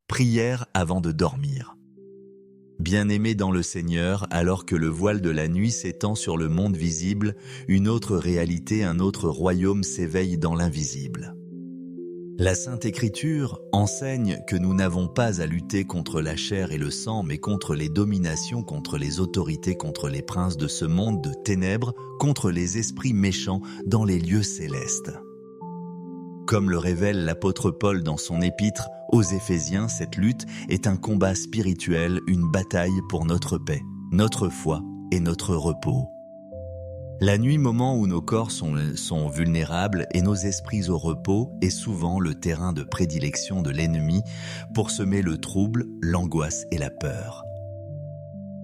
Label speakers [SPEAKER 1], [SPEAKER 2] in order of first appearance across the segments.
[SPEAKER 1] Prière avant de dormir. Bien-aimés dans le Seigneur, alors que le voile de la nuit s'étend sur le monde visible, une autre réalité, un autre royaume s'éveille dans l'invisible. La Sainte Écriture enseigne que nous n'avons pas à lutter contre la chair et le sang, mais contre les dominations, contre les autorités, contre les princes de ce monde de ténèbres, contre les esprits méchants dans les lieux célestes. Comme le révèle l'apôtre Paul dans son épître aux Éphésiens, cette lutte est un combat spirituel, une bataille pour notre paix, notre foi et notre repos. La nuit, moment où nos corps sont vulnérables et nos esprits au repos, est souvent le terrain de prédilection de l'ennemi pour semer le trouble, l'angoisse et la peur.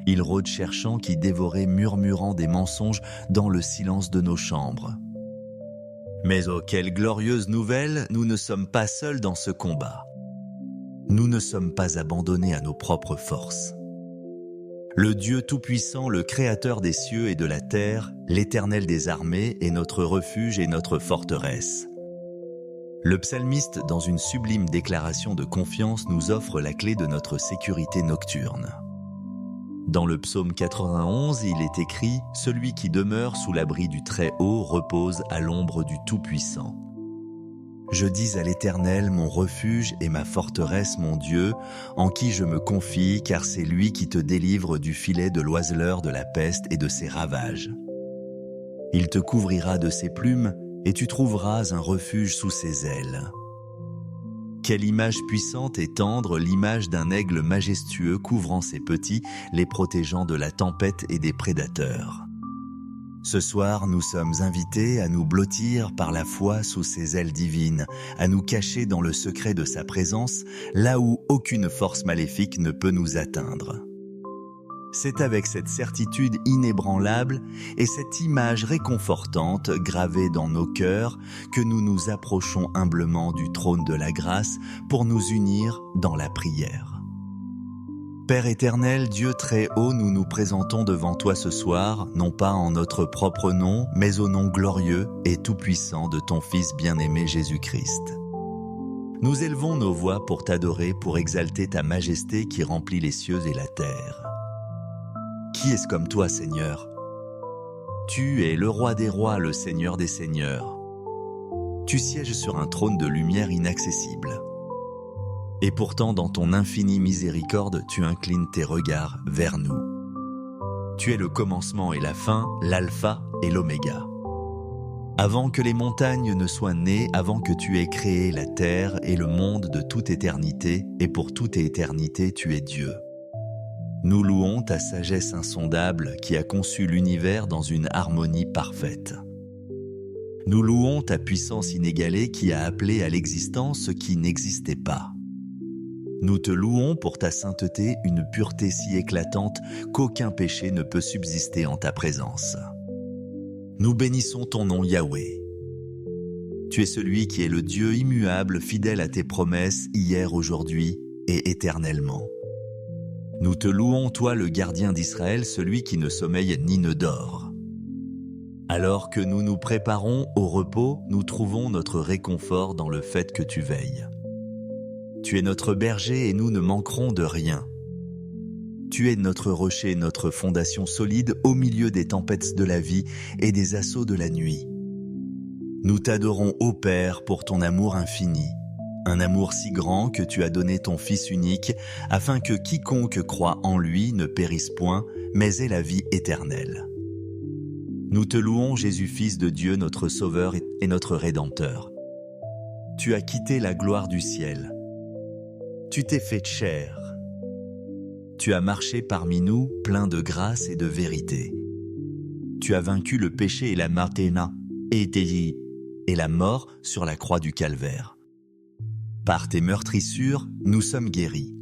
[SPEAKER 1] Il rôde cherchant qui dévorait, murmurant des mensonges dans le silence de nos chambres. Mais oh, quelle glorieuse nouvelle, nous ne sommes pas seuls dans ce combat. Nous ne sommes pas abandonnés à nos propres forces. Le Dieu Tout-Puissant, le Créateur des cieux et de la terre, l'Éternel des armées, est notre refuge et notre forteresse. Le psalmiste, dans une sublime déclaration de confiance, nous offre la clé de notre sécurité nocturne. Dans le psaume 91, il est écrit « Celui qui demeure sous l'abri du Très-Haut repose à l'ombre du Tout-Puissant. » Je dis à l'Éternel, mon refuge et ma forteresse, mon Dieu, en qui je me confie, car c'est lui qui te délivre du filet de l'oiseleur de la peste et de ses ravages. Il te couvrira de ses plumes, et tu trouveras un refuge sous ses ailes. Quelle image puissante et tendre, l'image d'un aigle majestueux couvrant ses petits, les protégeant de la tempête et des prédateurs. Ce soir, nous sommes invités à nous blottir par la foi sous ses ailes divines, à nous cacher dans le secret de sa présence, là où aucune force maléfique ne peut nous atteindre. C'est avec cette certitude inébranlable et cette image réconfortante gravée dans nos cœurs que nous nous approchons humblement du trône de la grâce pour nous unir dans la prière. Père éternel, Dieu très haut, nous nous présentons devant toi ce soir, non pas en notre propre nom, mais au nom glorieux et tout-puissant de ton Fils bien-aimé Jésus-Christ. Nous élevons nos voix pour t'adorer, pour exalter ta majesté qui remplit les cieux et la terre. Qui est-ce comme toi, Seigneur? Tu es le roi des rois, le Seigneur des seigneurs. Tu sièges sur un trône de lumière inaccessible. Et pourtant, dans ton infinie miséricorde, tu inclines tes regards vers nous. Tu es le commencement et la fin, l'alpha et l'oméga. Avant que les montagnes ne soient nées, avant que tu aies créé la terre et le monde de toute éternité, et pour toute éternité, tu es Dieu. Nous louons ta sagesse insondable qui a conçu l'univers dans une harmonie parfaite. Nous louons ta puissance inégalée qui a appelé à l'existence ce qui n'existait pas. Nous te louons pour ta sainteté, une pureté si éclatante qu'aucun péché ne peut subsister en ta présence. Nous bénissons ton nom Yahweh. Tu es celui qui est le Dieu immuable, fidèle à tes promesses hier, aujourd'hui et éternellement. Nous te louons, toi le gardien d'Israël, celui qui ne sommeille ni ne dort. Alors que nous nous préparons au repos, nous trouvons notre réconfort dans le fait que tu veilles. Tu es notre berger et nous ne manquerons de rien. Tu es notre rocher, notre fondation solide au milieu des tempêtes de la vie et des assauts de la nuit. Nous t'adorons, ô Père, pour ton amour infini, un amour si grand que tu as donné ton Fils unique, afin que quiconque croit en lui ne périsse point, mais ait la vie éternelle. Nous te louons, Jésus, Fils de Dieu, notre Sauveur et notre Rédempteur. Tu as quitté la gloire du ciel. Tu t'es fait chair. Tu as marché parmi nous, plein de grâce et de vérité. Tu as vaincu le péché et la marténa, et la mort sur la croix du calvaire. Par tes meurtrissures, nous sommes guéris.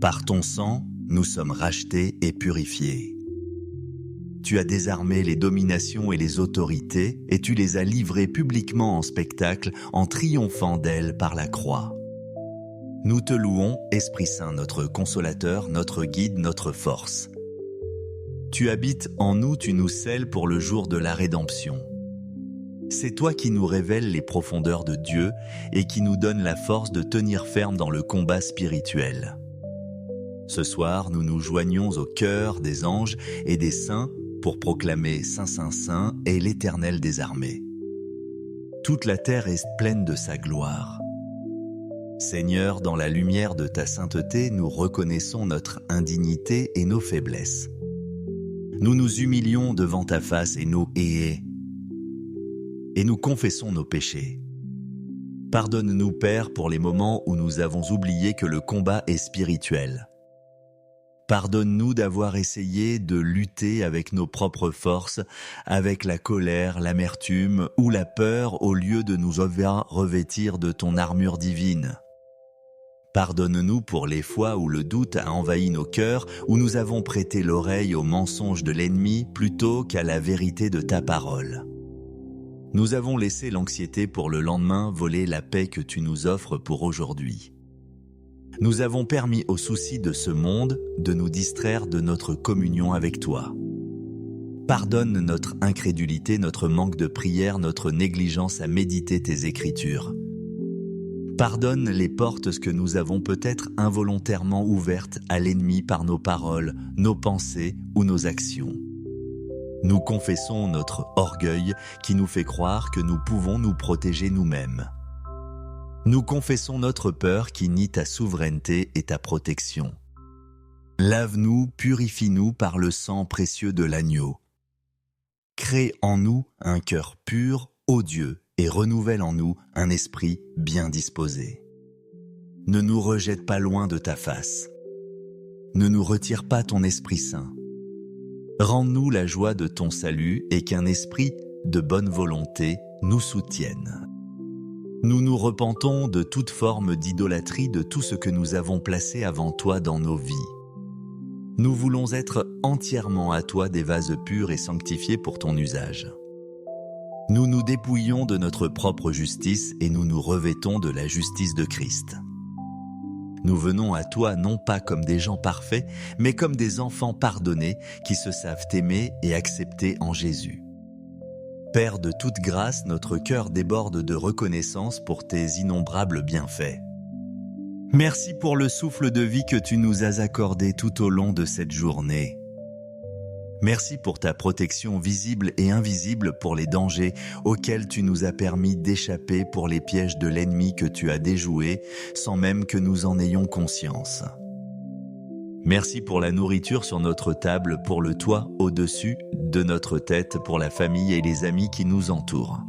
[SPEAKER 1] Par ton sang, nous sommes rachetés et purifiés. Tu as désarmé les dominations et les autorités, et tu les as livrées publiquement en spectacle, en triomphant d'elles par la croix. Nous te louons, Esprit Saint, notre consolateur, notre guide, notre force. Tu habites en nous, tu nous scelles pour le jour de la rédemption. C'est toi qui nous révèles les profondeurs de Dieu et qui nous donne la force de tenir ferme dans le combat spirituel. Ce soir, nous nous joignons au chœur des anges et des saints pour proclamer Saint, Saint, Saint est l'Éternel des armées. Toute la terre est pleine de sa gloire. Seigneur, dans la lumière de ta sainteté, nous reconnaissons notre indignité et nos faiblesses. Nous nous humilions devant ta face et nous confessons nos péchés. Pardonne-nous, Père, pour les moments où nous avons oublié que le combat est spirituel. Pardonne-nous d'avoir essayé de lutter avec nos propres forces, avec la colère, l'amertume ou la peur au lieu de nous revêtir de ton armure divine. Pardonne-nous pour les fois où le doute a envahi nos cœurs, où nous avons prêté l'oreille aux mensonges de l'ennemi plutôt qu'à la vérité de ta parole. Nous avons laissé l'anxiété pour le lendemain voler la paix que tu nous offres pour aujourd'hui. Nous avons permis aux soucis de ce monde de nous distraire de notre communion avec toi. Pardonne notre incrédulité, notre manque de prière, notre négligence à méditer tes Écritures. Pardonne les portes que nous avons peut-être involontairement ouvertes à l'ennemi par nos paroles, nos pensées ou nos actions. Nous confessons notre orgueil qui nous fait croire que nous pouvons nous protéger nous-mêmes. Nous confessons notre peur qui nie ta souveraineté et ta protection. Lave-nous, purifie-nous par le sang précieux de l'agneau. Crée en nous un cœur pur, ô Dieu, et renouvelle en nous un esprit bien disposé. Ne nous rejette pas loin de ta face. Ne nous retire pas ton Esprit Saint. Rends-nous la joie de ton salut et qu'un esprit de bonne volonté nous soutienne. Nous nous repentons de toute forme d'idolâtrie, de tout ce que nous avons placé avant toi dans nos vies. Nous voulons être entièrement à toi des vases purs et sanctifiés pour ton usage. Nous nous dépouillons de notre propre justice et nous nous revêtons de la justice de Christ. Nous venons à toi non pas comme des gens parfaits, mais comme des enfants pardonnés qui se savent aimer et accepter en Jésus. Père de toute grâce, notre cœur déborde de reconnaissance pour tes innombrables bienfaits. Merci pour le souffle de vie que tu nous as accordé tout au long de cette journée. Merci pour ta protection visible et invisible pour les dangers auxquels tu nous as permis d'échapper, pour les pièges de l'ennemi que tu as déjoués sans même que nous en ayons conscience. Merci pour la nourriture sur notre table, pour le toit au-dessus de notre tête, pour la famille et les amis qui nous entourent.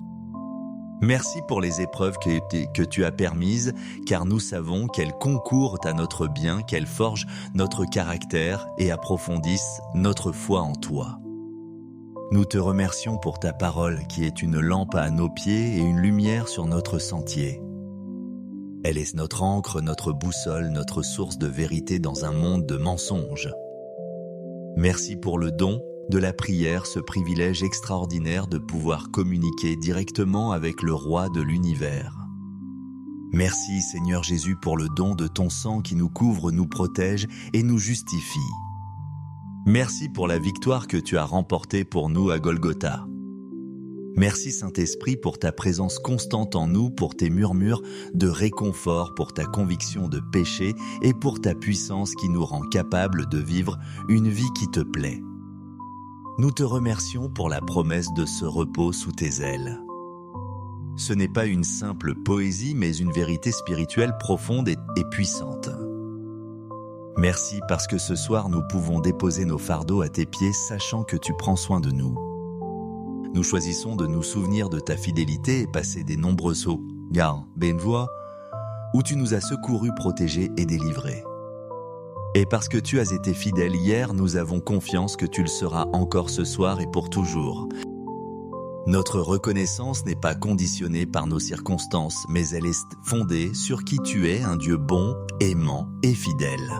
[SPEAKER 1] Merci pour les épreuves que tu as permises, car nous savons qu'elles concourent à notre bien, qu'elles forgent notre caractère et approfondissent notre foi en toi. Nous te remercions pour ta parole qui est une lampe à nos pieds et une lumière sur notre sentier. Elle est notre ancre, notre boussole, notre source de vérité dans un monde de mensonges. Merci pour le don de la prière, ce privilège extraordinaire de pouvoir communiquer directement avec le Roi de l'univers. Merci Seigneur Jésus pour le don de ton sang qui nous couvre, nous protège et nous justifie. Merci pour la victoire que tu as remportée pour nous à Golgotha. Merci Saint-Esprit pour ta présence constante en nous, pour tes murmures de réconfort, pour ta conviction de péché et pour ta puissance qui nous rend capables de vivre une vie qui te plaît. Nous te remercions pour la promesse de ce repos sous tes ailes. Ce n'est pas une simple poésie, mais une vérité spirituelle profonde et puissante. Merci parce que ce soir nous pouvons déposer nos fardeaux à tes pieds, sachant que tu prends soin de nous. Nous choisissons de nous souvenir de ta fidélité et passer des nombreux sauts, benvoie, où tu nous as secourus, protégés et délivrés. Et parce que tu as été fidèle hier, nous avons confiance que tu le seras encore ce soir et pour toujours. Notre reconnaissance n'est pas conditionnée par nos circonstances, mais elle est fondée sur qui tu es, un Dieu bon, aimant et fidèle.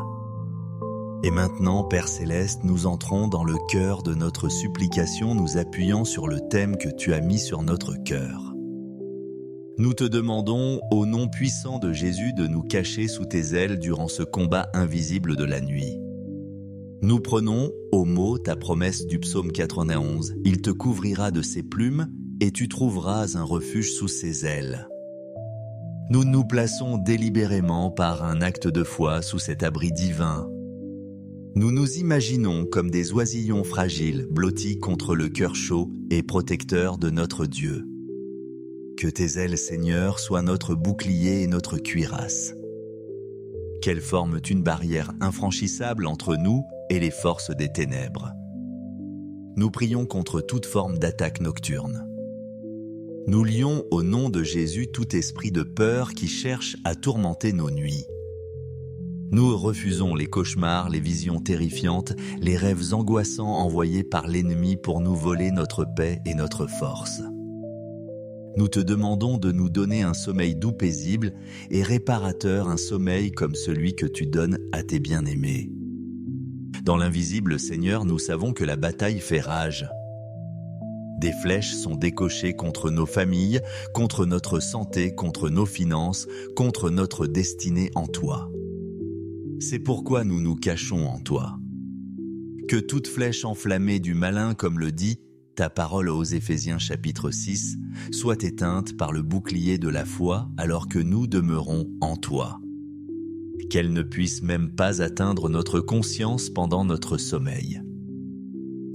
[SPEAKER 1] Et maintenant, Père Céleste, nous entrons dans le cœur de notre supplication, nous appuyant sur le thème que tu as mis sur notre cœur. Nous te demandons, au nom puissant de Jésus, de nous cacher sous tes ailes durant ce combat invisible de la nuit. Nous prenons au mot ta promesse du psaume 91. Il te couvrira de ses plumes, et tu trouveras un refuge sous ses ailes. Nous nous plaçons délibérément par un acte de foi sous cet abri divin. Nous nous imaginons comme des oisillons fragiles blottis contre le cœur chaud et protecteur de notre Dieu. Que tes ailes, Seigneur, soient notre bouclier et notre cuirasse. Qu'elles forment une barrière infranchissable entre nous et les forces des ténèbres. Nous prions contre toute forme d'attaque nocturne. Nous lions au nom de Jésus tout esprit de peur qui cherche à tourmenter nos nuits. Nous refusons les cauchemars, les visions terrifiantes, les rêves angoissants envoyés par l'ennemi pour nous voler notre paix et notre force. Nous te demandons de nous donner un sommeil doux, paisible et réparateur, un sommeil comme celui que tu donnes à tes bien-aimés. Dans l'invisible, Seigneur, nous savons que la bataille fait rage. Des flèches sont décochées contre nos familles, contre notre santé, contre nos finances, contre notre destinée en toi. C'est pourquoi nous nous cachons en toi. Que toute flèche enflammée du malin, comme le dit ta parole aux Éphésiens chapitre 6, soit éteinte par le bouclier de la foi alors que nous demeurons en toi. Qu'elle ne puisse même pas atteindre notre conscience pendant notre sommeil.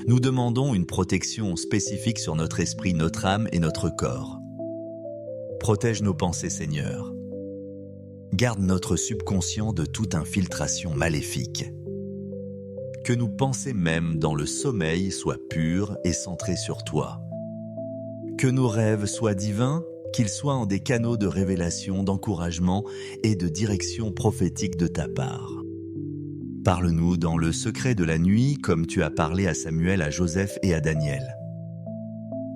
[SPEAKER 1] Nous demandons une protection spécifique sur notre esprit, notre âme et notre corps. Protège nos pensées, Seigneur. Garde notre subconscient de toute infiltration maléfique. Que nos pensées même dans le sommeil soient pures et centrées sur toi. Que nos rêves soient divins, qu'ils soient en des canaux de révélation, d'encouragement et de direction prophétique de ta part. Parle-nous dans le secret de la nuit, comme tu as parlé à Samuel, à Joseph et à Daniel.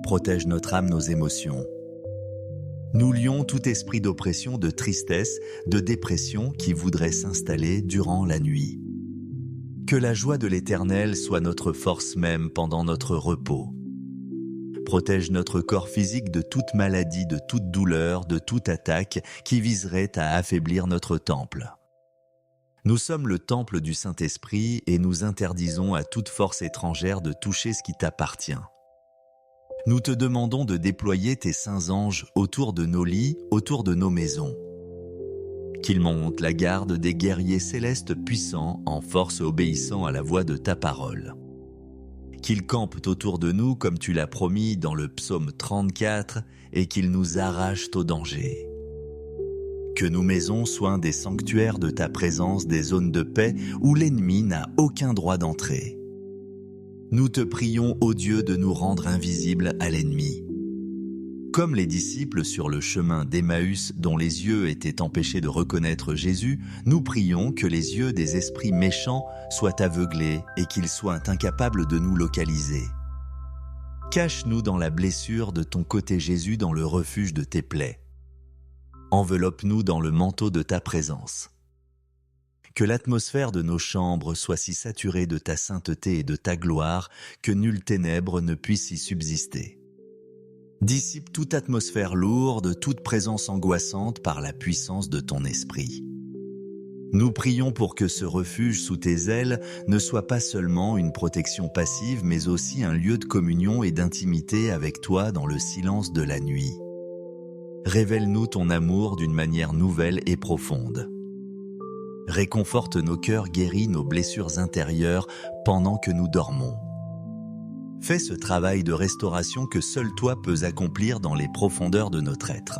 [SPEAKER 1] Protège notre âme, nos émotions. Nous lions tout esprit d'oppression, de tristesse, de dépression qui voudrait s'installer durant la nuit. Que la joie de l'Éternel soit notre force même pendant notre repos. Protège notre corps physique de toute maladie, de toute douleur, de toute attaque qui viserait à affaiblir notre temple. Nous sommes le temple du Saint-Esprit et nous interdisons à toute force étrangère de toucher ce qui t'appartient. Nous te demandons de déployer tes saints anges autour de nos lits, autour de nos maisons. Qu'ils montent la garde des guerriers célestes puissants en force obéissant à la voix de ta parole. Qu'ils campent autour de nous comme tu l'as promis dans le psaume 34 et qu'ils nous arrachent au danger. Que nos maisons soient des sanctuaires de ta présence, des zones de paix où l'ennemi n'a aucun droit d'entrer. Nous te prions, ô Dieu, de nous rendre invisibles à l'ennemi. Comme les disciples sur le chemin d'Emmaüs dont les yeux étaient empêchés de reconnaître Jésus, nous prions que les yeux des esprits méchants soient aveuglés et qu'ils soient incapables de nous localiser. Cache-nous dans la blessure de ton côté Jésus, dans le refuge de tes plaies. Enveloppe-nous dans le manteau de ta présence. Que l'atmosphère de nos chambres soit si saturée de ta sainteté et de ta gloire que nulle ténèbre ne puisse y subsister. Dissipe toute atmosphère lourde, toute présence angoissante par la puissance de ton esprit. Nous prions pour que ce refuge sous tes ailes ne soit pas seulement une protection passive, mais aussi un lieu de communion et d'intimité avec toi dans le silence de la nuit. Révèle-nous ton amour d'une manière nouvelle et profonde. Réconforte nos cœurs, guéris nos blessures intérieures pendant que nous dormons. Fais ce travail de restauration que seul toi peux accomplir dans les profondeurs de notre être.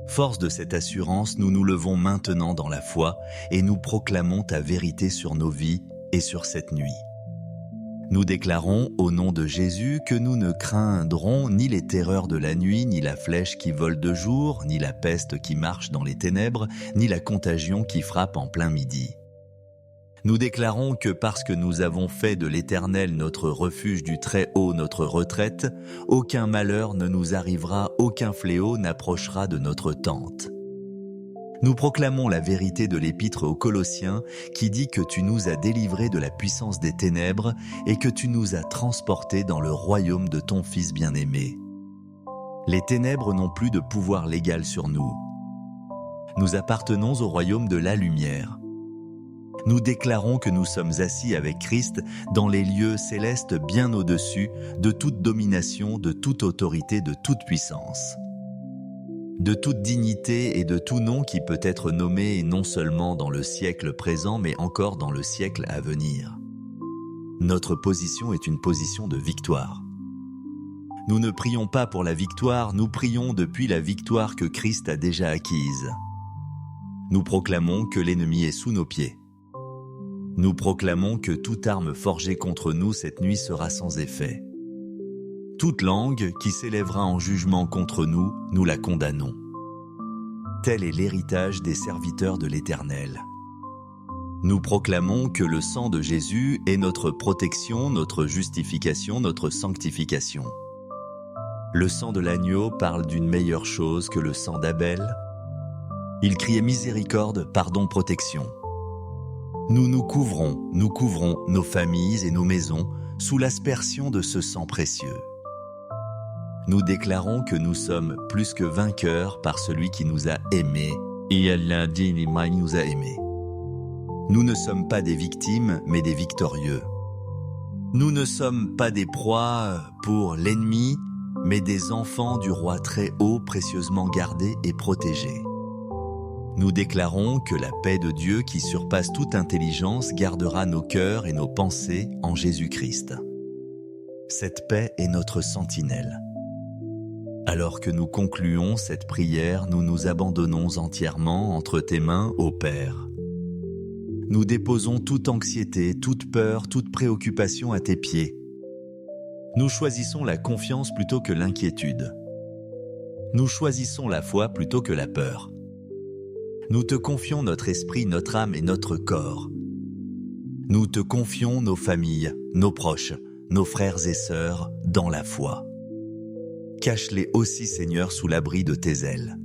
[SPEAKER 1] Force de cette assurance, nous nous levons maintenant dans la foi et nous proclamons ta vérité sur nos vies et sur cette nuit. Nous déclarons au nom de Jésus que nous ne craindrons ni les terreurs de la nuit, ni la flèche qui vole de jour, ni la peste qui marche dans les ténèbres, ni la contagion qui frappe en plein midi. Nous déclarons que parce que nous avons fait de l'Éternel notre refuge du Très-Haut, notre retraite, aucun malheur ne nous arrivera, aucun fléau n'approchera de notre tente. Nous proclamons la vérité de l'épître aux Colossiens qui dit que tu nous as délivrés de la puissance des ténèbres et que tu nous as transportés dans le royaume de ton Fils bien-aimé. Les ténèbres n'ont plus de pouvoir légal sur nous. Nous appartenons au royaume de la lumière. Nous déclarons que nous sommes assis avec Christ dans les lieux célestes bien au-dessus de toute domination, de toute autorité, de toute puissance, de toute dignité et de tout nom qui peut être nommé non seulement dans le siècle présent mais encore dans le siècle à venir. Notre position est une position de victoire. Nous ne prions pas pour la victoire, nous prions depuis la victoire que Christ a déjà acquise. Nous proclamons que l'ennemi est sous nos pieds. Nous proclamons que toute arme forgée contre nous cette nuit sera sans effet. Toute langue qui s'élèvera en jugement contre nous, nous la condamnons. Tel est l'héritage des serviteurs de l'Éternel. Nous proclamons que le sang de Jésus est notre protection, notre justification, notre sanctification. Le sang de l'agneau parle d'une meilleure chose que le sang d'Abel. Il criait miséricorde, pardon, protection. Nous nous couvrons nos familles et nos maisons sous l'aspersion de ce sang précieux. Nous déclarons que nous sommes plus que vainqueurs par celui qui nous a aimés, et Allah dit il nous a aimés. Nous ne sommes pas des victimes, mais des victorieux. Nous ne sommes pas des proies pour l'ennemi, mais des enfants du roi très haut, précieusement gardés et protégés. Nous déclarons que la paix de Dieu qui surpasse toute intelligence gardera nos cœurs et nos pensées en Jésus-Christ. Cette paix est notre sentinelle. Alors que nous concluons cette prière, nous nous abandonnons entièrement entre tes mains, ô Père. Nous déposons toute anxiété, toute peur, toute préoccupation à tes pieds. Nous choisissons la confiance plutôt que l'inquiétude. Nous choisissons la foi plutôt que la peur. Nous te confions notre esprit, notre âme et notre corps. Nous te confions nos familles, nos proches, nos frères et sœurs dans la foi. Cache-les aussi, Seigneur, sous l'abri de tes ailes.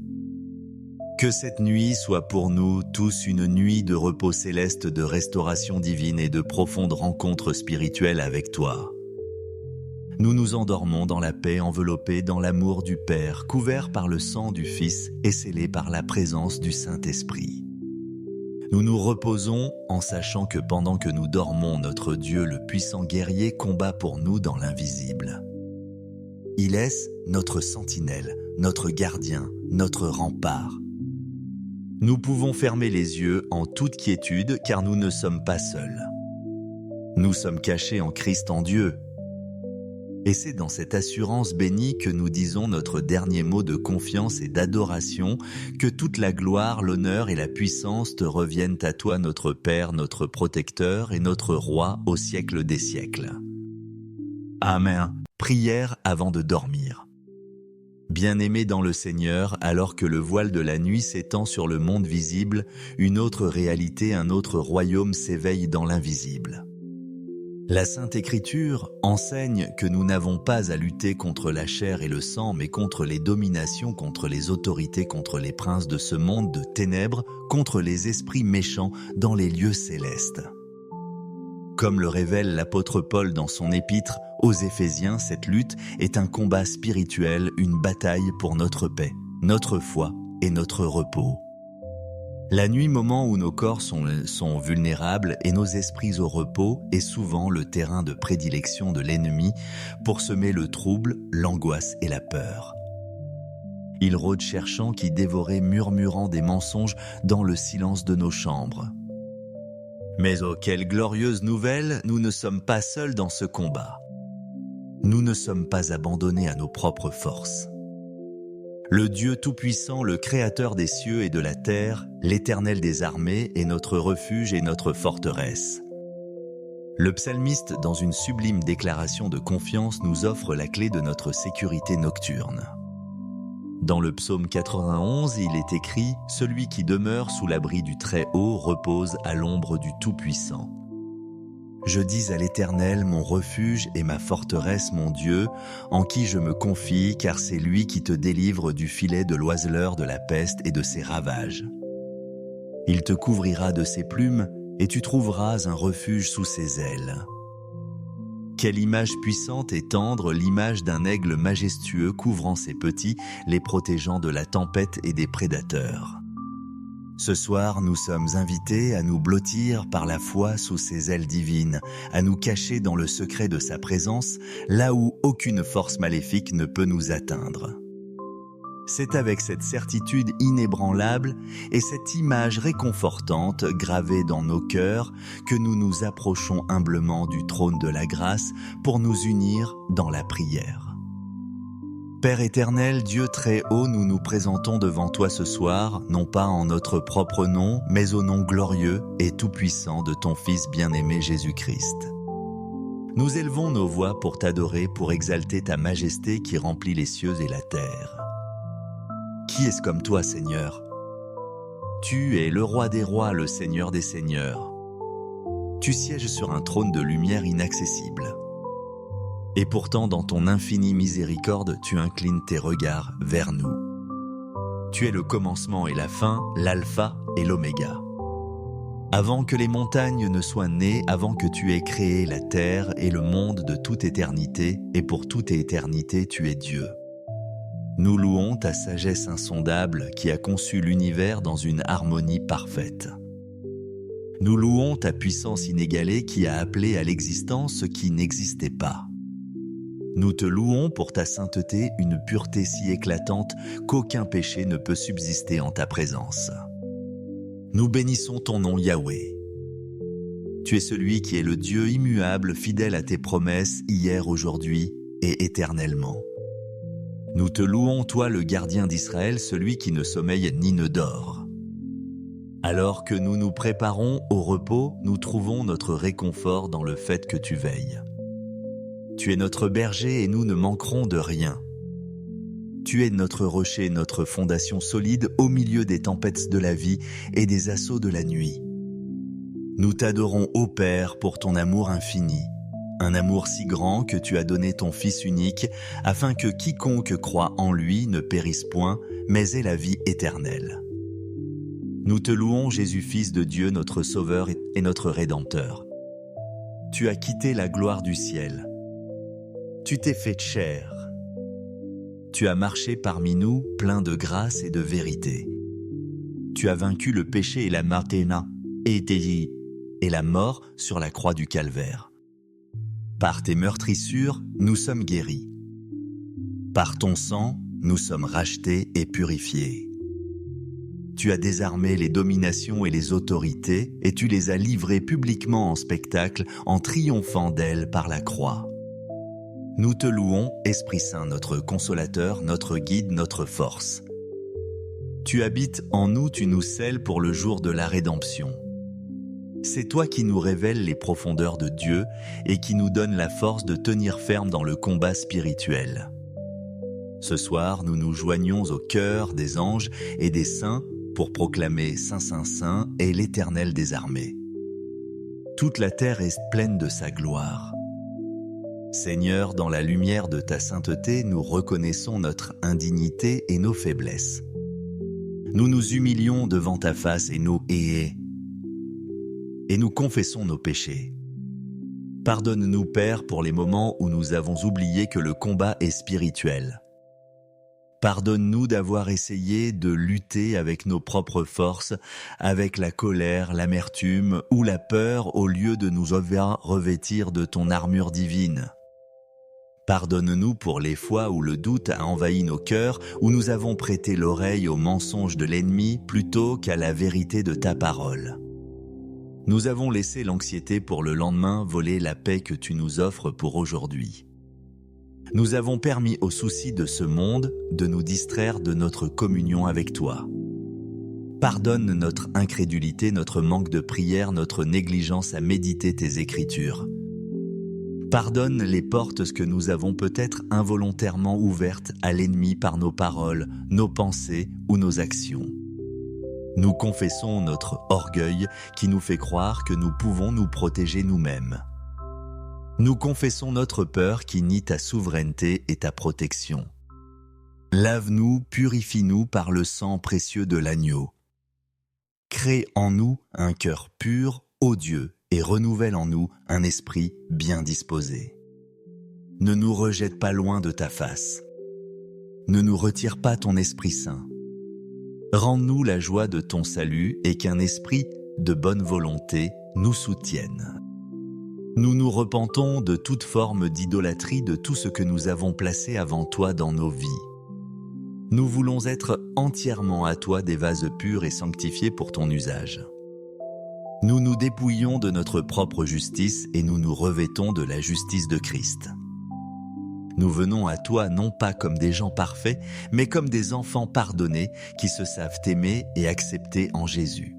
[SPEAKER 1] Que cette nuit soit pour nous tous une nuit de repos céleste, de restauration divine et de profonde rencontre spirituelle avec toi. Nous nous endormons dans la paix, enveloppés dans l'amour du Père, couverts par le sang du Fils et scellés par la présence du Saint-Esprit. Nous nous reposons en sachant que pendant que nous dormons, notre Dieu, le puissant guerrier, combat pour nous dans l'invisible. Il est notre sentinelle, notre gardien, notre rempart. Nous pouvons fermer les yeux en toute quiétude car nous ne sommes pas seuls. Nous sommes cachés en Christ en Dieu. Et c'est dans cette assurance bénie que nous disons notre dernier mot de confiance et d'adoration, que toute la gloire, l'honneur et la puissance te reviennent à toi, notre Père, notre protecteur et notre Roi au siècle des siècles. Amen. Prière avant de dormir. Bien-aimés dans le Seigneur, alors que le voile de la nuit s'étend sur le monde visible, une autre réalité, un autre royaume s'éveille dans l'invisible. La Sainte Écriture enseigne que nous n'avons pas à lutter contre la chair et le sang, mais contre les dominations, contre les autorités, contre les princes de ce monde de ténèbres, contre les esprits méchants dans les lieux célestes. Comme le révèle l'apôtre Paul dans son épître aux Éphésiens, cette lutte est un combat spirituel, une bataille pour notre paix, notre foi et notre repos. La nuit, moment où nos corps sont vulnérables et nos esprits au repos, est souvent le terrain de prédilection de l'ennemi pour semer le trouble, l'angoisse et la peur. Il rôde cherchant qui dévorait, murmurant des mensonges dans le silence de nos chambres. Mais oh, quelle glorieuse nouvelle, nous ne sommes pas seuls dans ce combat. Nous ne sommes pas abandonnés à nos propres forces. Le Dieu Tout-Puissant, le Créateur des cieux et de la terre, l'Éternel des armées, est notre refuge et notre forteresse. Le psalmiste, dans une sublime déclaration de confiance, nous offre la clé de notre sécurité nocturne. Dans le psaume 91, il est écrit « Celui qui demeure sous l'abri du Très-Haut repose à l'ombre du Tout-Puissant. » Je dis à l'Éternel, mon refuge et ma forteresse, mon Dieu, en qui je me confie, car c'est lui qui te délivre du filet de l'oiseleur, de la peste et de ses ravages. Il te couvrira de ses plumes, et tu trouveras un refuge sous ses ailes. Quelle image puissante et tendre, l'image d'un aigle majestueux couvrant ses petits, les protégeant de la tempête et des prédateurs. Ce soir, nous sommes invités à nous blottir par la foi sous ses ailes divines, à nous cacher dans le secret de sa présence, là où aucune force maléfique ne peut nous atteindre. C'est avec cette certitude inébranlable et cette image réconfortante gravée dans nos cœurs que nous nous approchons humblement du trône de la grâce pour nous unir dans la prière. Père éternel, Dieu très haut, nous nous présentons devant toi ce soir, non pas en notre propre nom, mais au nom glorieux et tout-puissant de ton Fils bien-aimé Jésus-Christ. Nous élevons nos voix pour t'adorer, pour exalter ta majesté qui remplit les cieux et la terre. Qui est-ce comme toi, Seigneur? Tu es le roi des rois, le Seigneur des seigneurs. Tu sièges sur un trône de lumière inaccessible. Et pourtant, dans ton infinie miséricorde, tu inclines tes regards vers nous. Tu es le commencement et la fin, l'alpha et l'oméga. Avant que les montagnes ne soient nées, avant que tu aies créé la terre et le monde de toute éternité, et pour toute éternité, tu es Dieu. Nous louons ta sagesse insondable qui a conçu l'univers dans une harmonie parfaite. Nous louons ta puissance inégalée qui a appelé à l'existence ce qui n'existait pas. Nous te louons pour ta sainteté, une pureté si éclatante qu'aucun péché ne peut subsister en ta présence. Nous bénissons ton nom Yahweh. Tu es celui qui est le Dieu immuable, fidèle à tes promesses hier, aujourd'hui et éternellement. Nous te louons, toi le gardien d'Israël, celui qui ne sommeille ni ne dort. Alors que nous nous préparons au repos, nous trouvons notre réconfort dans le fait que tu veilles. Tu es notre berger et nous ne manquerons de rien. Tu es notre rocher, notre fondation solide au milieu des tempêtes de la vie et des assauts de la nuit. Nous t'adorons, ô Père, pour ton amour infini. Un amour si grand que tu as donné ton Fils unique, afin que quiconque croit en lui ne périsse point, mais ait la vie éternelle. Nous te louons, Jésus, Fils de Dieu, notre Sauveur et notre Rédempteur. Tu as quitté la gloire du ciel. Tu t'es fait chair. Tu as marché parmi nous, plein de grâce et de vérité. Tu as vaincu le péché et la maténa, et la mort sur la croix du calvaire. Par tes meurtrissures, nous sommes guéris. Par ton sang, nous sommes rachetés et purifiés. Tu as désarmé les dominations et les autorités, et tu les as livrées publiquement en spectacle, en triomphant d'elles par la croix. Nous te louons, Esprit Saint, notre consolateur, notre guide, notre force. Tu habites en nous, tu nous scelles pour le jour de la rédemption. C'est toi qui nous révèles les profondeurs de Dieu et qui nous donne la force de tenir ferme dans le combat spirituel. Ce soir, nous nous joignons au chœur des anges et des saints pour proclamer Saint, Saint, Saint est l'Éternel des armées. Toute la terre est pleine de sa gloire. Seigneur, dans la lumière de ta sainteté, nous reconnaissons notre indignité et nos faiblesses. Nous nous humilions devant ta face et nous confessons nos péchés. Pardonne-nous, Père, pour les moments où nous avons oublié que le combat est spirituel. Pardonne-nous d'avoir essayé de lutter avec nos propres forces, avec la colère, l'amertume ou la peur au lieu de nous revêtir de ton armure divine. Pardonne-nous pour les fois où le doute a envahi nos cœurs, où nous avons prêté l'oreille aux mensonges de l'ennemi plutôt qu'à la vérité de ta parole. Nous avons laissé l'anxiété pour le lendemain voler la paix que tu nous offres pour aujourd'hui. Nous avons permis aux soucis de ce monde de nous distraire de notre communion avec toi. Pardonne notre incrédulité, notre manque de prière, notre négligence à méditer tes Écritures. Pardonne les portes que nous avons peut-être involontairement ouvertes à l'ennemi par nos paroles, nos pensées ou nos actions. Nous confessons notre orgueil qui nous fait croire que nous pouvons nous protéger nous-mêmes. Nous confessons notre peur qui nie ta souveraineté et ta protection. Lave-nous, purifie-nous par le sang précieux de l'agneau. Crée en nous un cœur pur, ô Dieu, et renouvelle en nous un esprit bien disposé. Ne nous rejette pas loin de ta face. Ne nous retire pas ton Esprit Saint. Rends-nous la joie de ton salut et qu'un esprit de bonne volonté nous soutienne. Nous nous repentons de toute forme d'idolâtrie de tout ce que nous avons placé avant toi dans nos vies. Nous voulons être entièrement à toi des vases purs et sanctifiés pour ton usage. Nous nous dépouillons de notre propre justice et nous nous revêtons de la justice de Christ. Nous venons à toi non pas comme des gens parfaits, mais comme des enfants pardonnés qui se savent aimer et accepter en Jésus.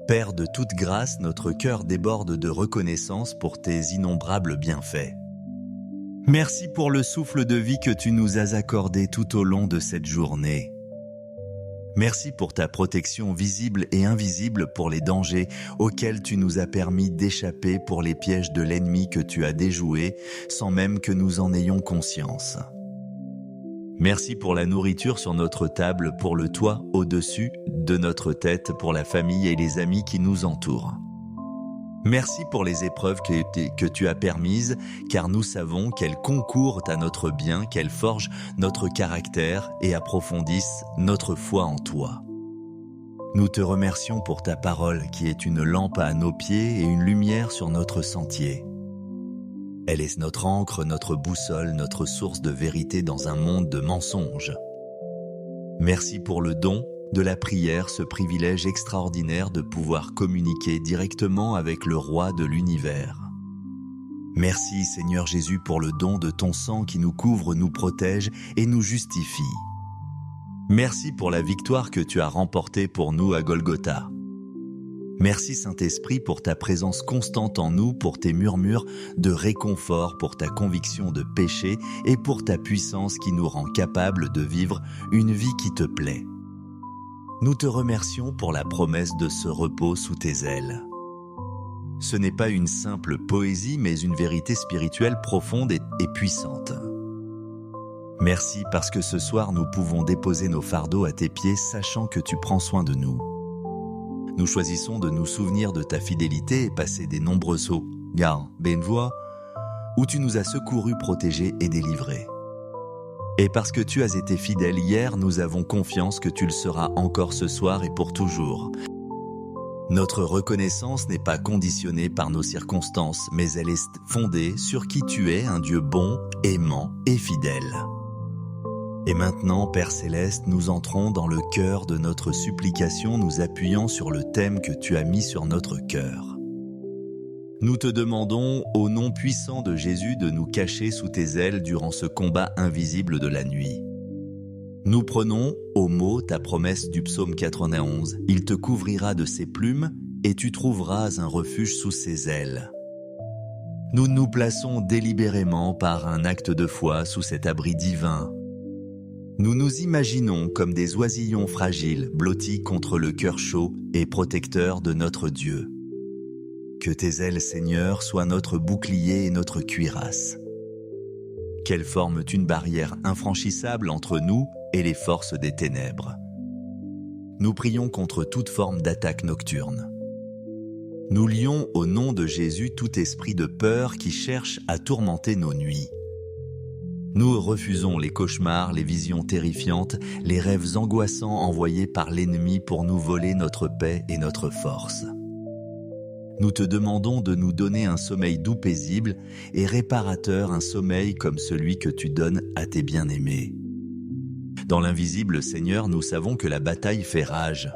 [SPEAKER 1] Père de toute grâce, notre cœur déborde de reconnaissance pour tes innombrables bienfaits. Merci pour le souffle de vie que tu nous as accordé tout au long de cette journée. Merci pour ta protection visible et invisible pour les dangers auxquels tu nous as permis d'échapper pour les pièges de l'ennemi que tu as déjoués sans même que nous en ayons conscience. Merci pour la nourriture sur notre table, pour le toit au-dessus de notre tête, pour la famille et les amis qui nous entourent. Merci pour les épreuves que tu as permises, car nous savons qu'elles concourent à notre bien, qu'elles forgent notre caractère et approfondissent notre foi en toi. Nous te remercions pour ta parole qui est une lampe à nos pieds et une lumière sur notre sentier. Elle est notre ancre, notre boussole, notre source de vérité dans un monde de mensonges. Merci pour le don de la prière, ce privilège extraordinaire de pouvoir communiquer directement avec le roi de l'univers. Merci Seigneur Jésus pour le don de ton sang qui nous couvre, nous protège et nous justifie. Merci pour la victoire que tu as remportée pour nous à Golgotha. Merci Saint-Esprit pour ta présence constante en nous, pour tes murmures de réconfort, pour ta conviction de péché et pour ta puissance qui nous rend capables de vivre une vie qui te plaît. Nous te remercions pour la promesse de ce repos sous tes ailes. Ce n'est pas une simple poésie, mais une vérité spirituelle profonde et puissante. Merci parce que ce soir nous pouvons déposer nos fardeaux à tes pieds, sachant que tu prends soin de nous. Nous choisissons de nous souvenir de ta fidélité et passer des nombreux sauts, Gar, Benvoie, où tu nous as secourus, protégés et délivrés. Et parce que tu as été fidèle hier, nous avons confiance que tu le seras encore ce soir et pour toujours. Notre reconnaissance n'est pas conditionnée par nos circonstances, mais elle est fondée sur qui tu es, un Dieu bon, aimant et fidèle. Et maintenant, Père Céleste, nous entrons dans le cœur de notre supplication, nous appuyant sur le thème que tu as mis sur notre cœur. Nous te demandons, au nom puissant de Jésus, de nous cacher sous tes ailes durant ce combat invisible de la nuit. Nous prenons au mot ta promesse du psaume 91. Il te couvrira de ses plumes et tu trouveras un refuge sous ses ailes. Nous nous plaçons délibérément par un acte de foi sous cet abri divin. Nous nous imaginons comme des oisillons fragiles, blottis contre le cœur chaud et protecteurs de notre Dieu. Que tes ailes, Seigneur, soient notre bouclier et notre cuirasse. Qu'elles forment une barrière infranchissable entre nous et les forces des ténèbres. Nous prions contre toute forme d'attaque nocturne. Nous lions au nom de Jésus tout esprit de peur qui cherche à tourmenter nos nuits. Nous refusons les cauchemars, les visions terrifiantes, les rêves angoissants envoyés par l'ennemi pour nous voler notre paix et notre force. Nous te demandons de nous donner un sommeil doux, paisible et réparateur, un sommeil comme celui que tu donnes à tes bien-aimés. Dans l'invisible, Seigneur, nous savons que la bataille fait rage.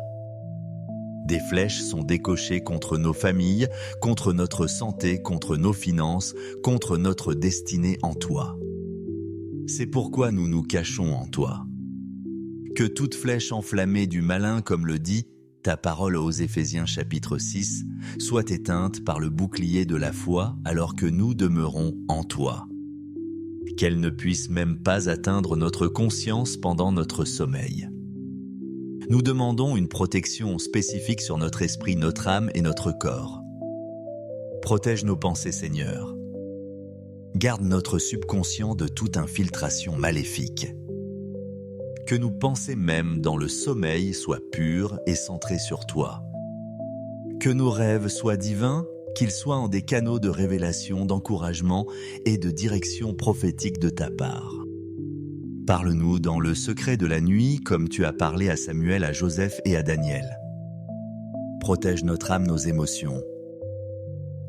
[SPEAKER 1] Des flèches sont décochées contre nos familles, contre notre santé, contre nos finances, contre notre destinée en toi. C'est pourquoi nous nous cachons en toi. Que toute flèche enflammée du malin, comme le dit ta parole aux Éphésiens chapitre 6, soit éteinte par le bouclier de la foi alors que nous demeurons en toi. Qu'elle ne puisse même pas atteindre notre conscience pendant notre sommeil. Nous demandons une protection spécifique sur notre esprit, notre âme et notre corps. Protège nos pensées, Seigneur. Garde notre subconscient de toute infiltration maléfique. Que nos pensées même dans le sommeil soient pures et centrées sur toi. Que nos rêves soient divins, qu'ils soient en des canaux de révélation, d'encouragement et de direction prophétique de ta part. Parle-nous dans le secret de la nuit, comme tu as parlé à Samuel, à Joseph et à Daniel. Protège notre âme, nos émotions.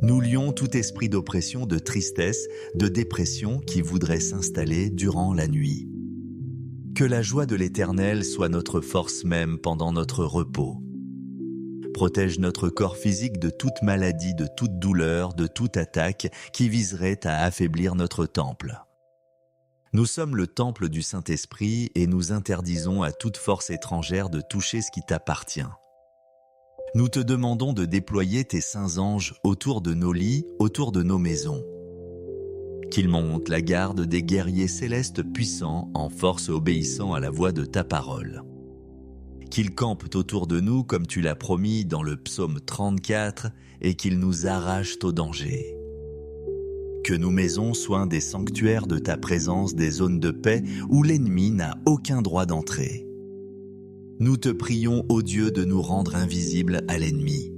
[SPEAKER 1] Nous lions tout esprit d'oppression, de tristesse, de dépression qui voudrait s'installer durant la nuit. Que la joie de l'Éternel soit notre force même pendant notre repos. Protège notre corps physique de toute maladie, de toute douleur, de toute attaque qui viserait à affaiblir notre temple. Nous sommes le temple du Saint-Esprit et nous interdisons à toute force étrangère de toucher ce qui t'appartient. Nous te demandons de déployer tes saints anges autour de nos lits, autour de nos maisons. Qu'ils montent la garde des guerriers célestes puissants en force obéissant à la voix de ta parole. Qu'ils campent autour de nous comme tu l'as promis dans le psaume 34 et qu'ils nous arrachent au danger. Que nos maisons soient des sanctuaires de ta présence, des zones de paix où l'ennemi n'a aucun droit d'entrer. Nous te prions, ô Dieu, de nous rendre invisibles à l'ennemi.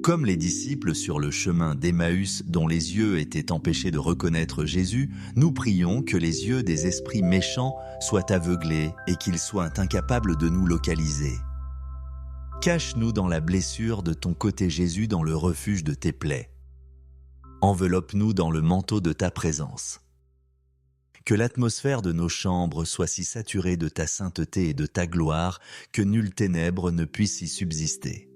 [SPEAKER 1] Comme les disciples sur le chemin d'Emmaüs dont les yeux étaient empêchés de reconnaître Jésus, nous prions que les yeux des esprits méchants soient aveuglés et qu'ils soient incapables de nous localiser. Cache-nous dans la blessure de ton côté Jésus dans le refuge de tes plaies. Enveloppe-nous dans le manteau de ta présence. Que l'atmosphère de nos chambres soit si saturée de ta sainteté et de ta gloire que nulle ténèbre ne puisse y subsister.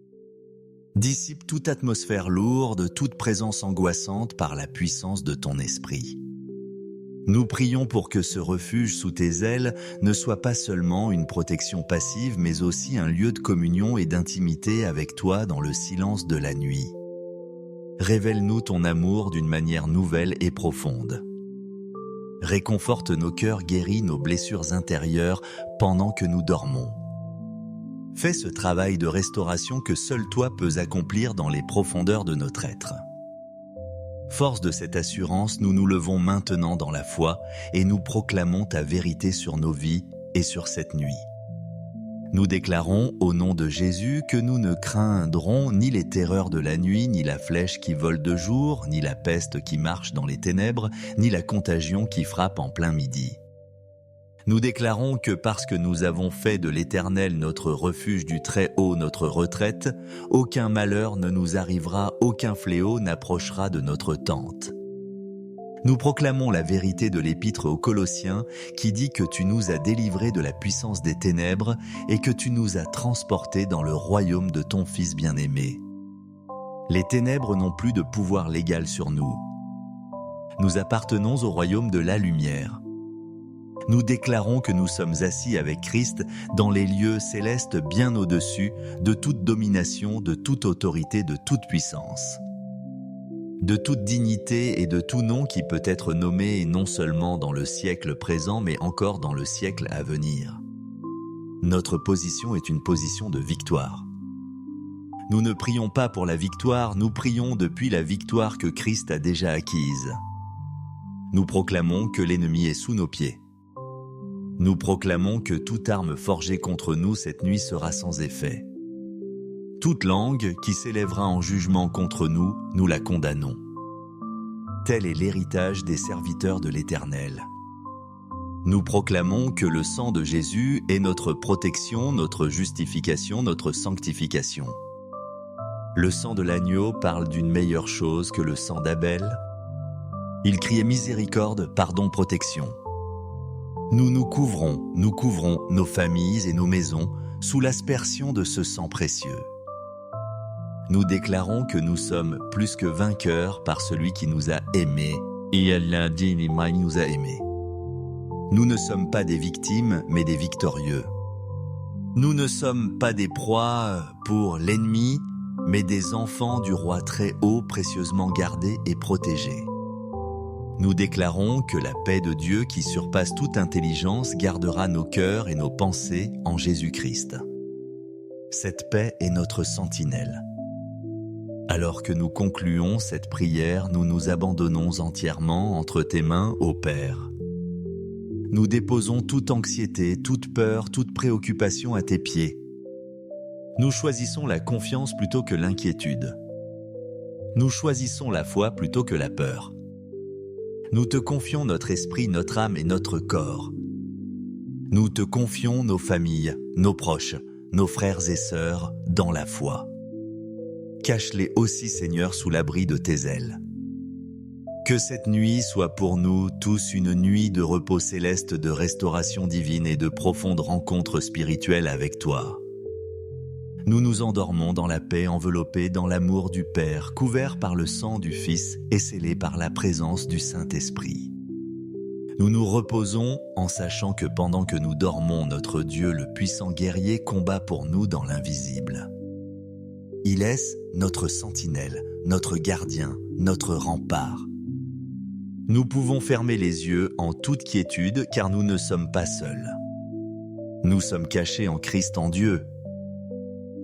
[SPEAKER 1] Dissipe toute atmosphère lourde, toute présence angoissante par la puissance de ton esprit. Nous prions pour que ce refuge sous tes ailes ne soit pas seulement une protection passive, mais aussi un lieu de communion et d'intimité avec toi dans le silence de la nuit. Révèle-nous ton amour d'une manière nouvelle et profonde. Réconforte nos cœurs, guéris nos blessures intérieures pendant que nous dormons. Fais ce travail de restauration que seul toi peux accomplir dans les profondeurs de notre être. Force de cette assurance, nous nous levons maintenant dans la foi et nous proclamons ta vérité sur nos vies et sur cette nuit. Nous déclarons au nom de Jésus que nous ne craindrons ni les terreurs de la nuit, ni la flèche qui vole de jour, ni la peste qui marche dans les ténèbres, ni la contagion qui frappe en plein midi. Nous déclarons que parce que nous avons fait de l'Éternel notre refuge du Très-Haut, notre retraite, aucun malheur ne nous arrivera, aucun fléau n'approchera de notre tente. Nous proclamons la vérité de l'Épître aux Colossiens qui dit que tu nous as délivrés de la puissance des ténèbres et que tu nous as transportés dans le royaume de ton Fils bien-aimé. Les ténèbres n'ont plus de pouvoir légal sur nous. Nous appartenons au royaume de la lumière. Nous déclarons que nous sommes assis avec Christ dans les lieux célestes bien au-dessus de toute domination, de toute autorité, de toute puissance. De toute dignité et de tout nom qui peut être nommé non seulement dans le siècle présent, mais encore dans le siècle à venir. Notre position est une position de victoire. Nous ne prions pas pour la victoire, nous prions depuis la victoire que Christ a déjà acquise. Nous proclamons que l'ennemi est sous nos pieds. Nous proclamons que toute arme forgée contre nous cette nuit sera sans effet. Toute langue qui s'élèvera en jugement contre nous, nous la condamnons. Tel est l'héritage des serviteurs de l'Éternel. Nous proclamons que le sang de Jésus est notre protection, notre justification, notre sanctification. Le sang de l'agneau parle d'une meilleure chose que le sang d'Abel. Il criait miséricorde, pardon, protection. Nous nous couvrons nos familles et nos maisons sous l'aspersion de ce sang précieux. Nous déclarons que nous sommes plus que vainqueurs par celui qui nous a aimés, et Allah nous a aimés. Nous ne sommes pas des victimes, mais des victorieux. Nous ne sommes pas des proies pour l'ennemi, mais des enfants du roi très haut, précieusement gardés et protégés. Nous déclarons que la paix de Dieu qui surpasse toute intelligence gardera nos cœurs et nos pensées en Jésus-Christ. Cette paix est notre sentinelle. Alors que nous concluons cette prière, nous nous abandonnons entièrement entre tes mains, ô Père. Nous déposons toute anxiété, toute peur, toute préoccupation à tes pieds. Nous choisissons la confiance plutôt que l'inquiétude. Nous choisissons la foi plutôt que la peur. Nous te confions notre esprit, notre âme et notre corps. Nous te confions nos familles, nos proches, nos frères et sœurs dans la foi. Cache-les aussi, Seigneur, sous l'abri de tes ailes. Que cette nuit soit pour nous tous une nuit de repos céleste, de restauration divine et de profonde rencontre spirituelle avec toi. Nous nous endormons dans la paix, enveloppés dans l'amour du Père, couverts par le sang du Fils et scellés par la présence du Saint-Esprit. Nous nous reposons en sachant que pendant que nous dormons, notre Dieu, le puissant guerrier, combat pour nous dans l'invisible. Il est notre sentinelle, notre gardien, notre rempart. Nous pouvons fermer les yeux en toute quiétude car nous ne sommes pas seuls. Nous sommes cachés en Christ en Dieu.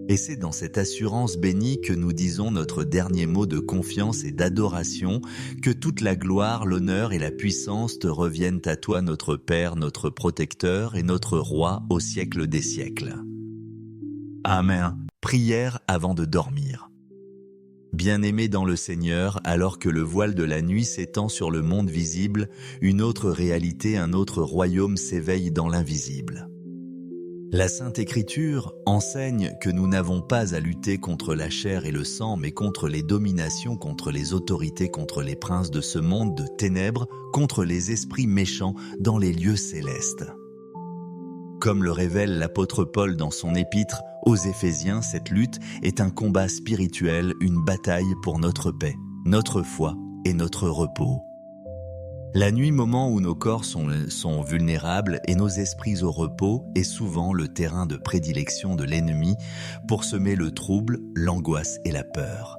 [SPEAKER 1] Et c'est dans cette assurance bénie que nous disons notre dernier mot de confiance et d'adoration, que toute la gloire, l'honneur et la puissance te reviennent à toi, notre Père, notre protecteur et notre Roi au siècle des siècles. Amen. Prière avant de dormir. Bien-aimés dans le Seigneur, alors que le voile de la nuit s'étend sur le monde visible, une autre réalité, un autre royaume s'éveille dans l'invisible. La Sainte Écriture enseigne que nous n'avons pas à lutter contre la chair et le sang, mais contre les dominations, contre les autorités, contre les princes de ce monde de ténèbres, contre les esprits méchants dans les lieux célestes. Comme le révèle l'apôtre Paul dans son épître aux Éphésiens, cette lutte est un combat spirituel, une bataille pour notre paix, notre foi et notre repos. La nuit, moment où nos corps sont vulnérables et nos esprits au repos, est souvent le terrain de prédilection de l'ennemi pour semer le trouble, l'angoisse et la peur.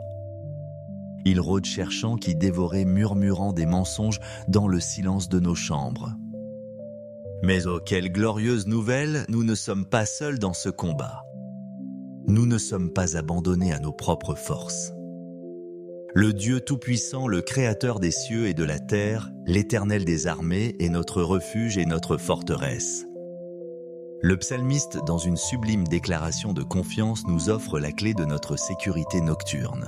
[SPEAKER 1] Il rôde cherchant qui dévorait, murmurant des mensonges dans le silence de nos chambres. Mais oh, quelle glorieuse nouvelle, nous ne sommes pas seuls dans ce combat. Nous ne sommes pas abandonnés à nos propres forces. Le Dieu Tout-Puissant, le Créateur des cieux et de la terre, l'Éternel des armées, est notre refuge et notre forteresse. Le psalmiste, dans une sublime déclaration de confiance, nous offre la clé de notre sécurité nocturne.